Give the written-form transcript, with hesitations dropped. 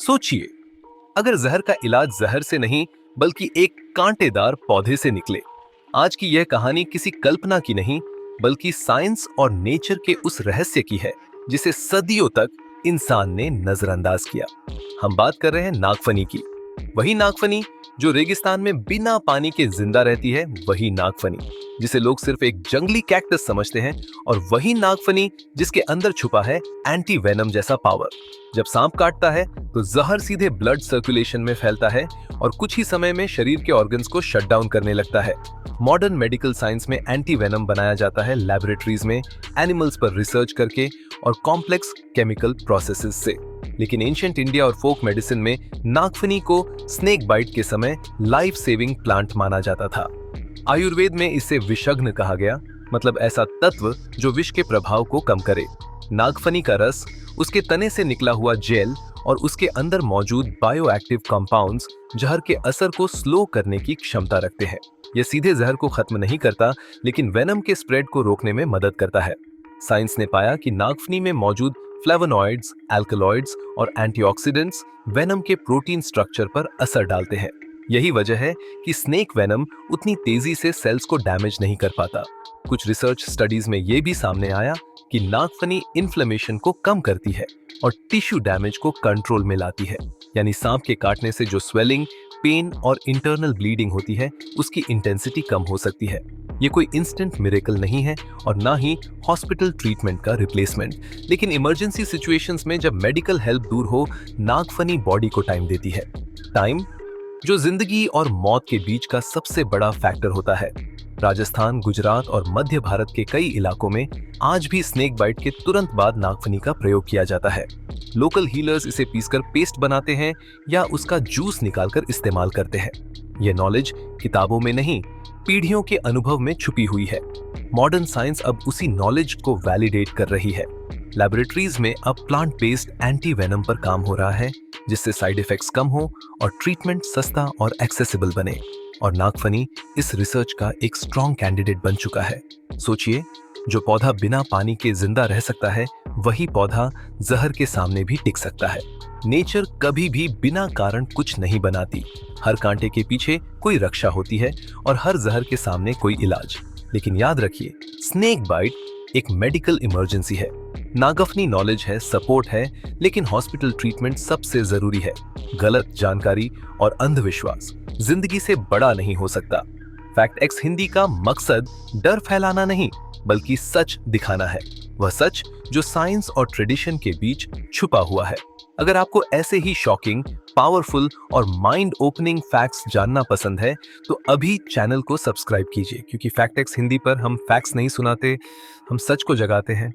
सोचिए, अगर जहर का इलाज जहर से नहीं बल्कि एक कांटेदार पौधे से निकले। आज की यह कहानी किसी कल्पना की नहीं बल्कि साइंस और नेचर के उस रहस्य की है जिसे सदियों तक इंसान ने नजरअंदाज किया। हम बात कर रहे हैं नागफनी की। वही नागफनी जो रेगिस्तान में बिना पानी के जिंदा रहती है, वही नागफनी जिसे लोग सिर्फ एक जंगली कैक्टस समझते हैं, और वही नागफनी जिसके अंदर छुपा है एंटी वेनम जैसा पावर। जब सांप काटता है तो जहर सीधे ब्लड सर्कुलेशन में फैलता है और कुछ ही समय में शरीर के ऑर्गन्स को शट डाउन करने लगता है। मॉडर्न मेडिकल साइंस में एंटी वेनम बनाया जाता है लैबोरेटरीज में, एनिमल्स पर रिसर्च करके और कॉम्प्लेक्स केमिकल प्रोसेसेस से। लेकिन एंशिएंट इंडिया और फोक मेडिसिन में नागफनी को स्नेक बाइट के समय लाइफ सेविंग प्लांट माना जाता था। आयुर्वेद में इसे विषग्न कहा गया, मतलब ऐसा तत्व जो विष के प्रभाव को कम करे। नागफनी का रस, उसके तने से निकला हुआ जेल और उसके अंदर मौजूद बायोएक्टिव कंपाउंड्स जहर के असर को स्लो करने की क्षमता रखते हैं। यह सीधे जहर को खत्म नहीं करता, लेकिन वेनम के स्प्रेड को रोकने में मदद करता है। साइंस ने पाया कि नागफनी में मौजूद फ्लेवोनॉइड्स, एल्कलॉइड्स और एंटीऑक्सीडेंट्स वेनम के प्रोटीन स्ट्रक्चर पर असर डालते हैं। यही वजह है कि स्नेक वेनम उतनी तेजी से सेल्स को डैमेज नहीं कर पाता। कुछ रिसर्च स्टडीज में यह भी सामने आया कि नागफनी इन्फ्लेमेशन को कम करती है और टिश्यू डैमेज को कंट्रोल में लाती है। यानी सांप के काटने से जो स्वेलिंग, पेन और इंटरनल ब्लीडिंग होती है, उसकी इंटेंसिटी कम हो सकती है। ये कोई इंस्टेंट मिरेकल नहीं है और ना ही हॉस्पिटल ट्रीटमेंट का रिप्लेसमेंट, लेकिन इमरजेंसी सिचुएशंस में जब मेडिकल हेल्प दूर हो, नागफनी बॉडी को टाइम देती है। टाइम जो जिंदगी और मौत के बीच का सबसे बड़ा फैक्टर होता है। राजस्थान, गुजरात और मध्य भारत के कई इलाकों में आज भी स्नेक बाइट के तुरंत बाद नागफनी का प्रयोग किया जाता है। लोकल हीलर्स इसे पीसकर पेस्ट बनाते हैं या उसका जूस निकालकर इस्तेमाल करते हैं। यह नॉलेज किताबों में नहीं, पीढ़ियों के अनुभव में छुपी हुई है। मॉडर्न साइंस अब उसी नॉलेज को वैलिडेट कर रही है। लैबोरेटरीज में अब प्लांट बेस्ड एंटी वेनम पर काम हो रहा है, जिससे साइड इफेक्ट्स कम हो और ट्रीटमेंट सस्ता और एक्सेसिबल बने। और नागफनी इस रिसर्च का एक स्ट्रॉन्ग कैंडिडेट बन चुका है। सोचिए, जो पौधा बिना पानी के जिंदा रह सकता है, वही पौधा जहर के सामने भी टिक सकता है। नेचर कभी भी बिना कारण कुछ नहीं बनाती। हर कांटे के पीछे कोई रक्षा होती है और हर जहर के सामने कोई इलाज। लेकिन याद रखिए, स्नेक बाइट एक मेडिकल इमरजेंसी है। नागफनी नॉलेज है, सपोर्ट है, लेकिन हॉस्पिटल ट्रीटमेंट सबसे जरूरी है। गलत जानकारी और अंधविश्वास जिंदगी से बड़ा नहीं हो सकता। फैक्ट एक्स हिंदी का मकसद डर फैलाना नहीं, बल्कि सच दिखाना है। वह सच जो साइंस और ट्रेडिशन के बीच छुपा हुआ है। अगर आपको ऐसे ही शॉकिंग, पावरफुल और माइंड ओपनिंग फैक्ट्स जानना पसंद है, तो अभी चैनल को सब्सक्राइब कीजिए, क्योंकि फैक्ट एक्स हिंदी पर हम फैक्ट्स नहीं सुनाते, हम सच को जगाते हैं।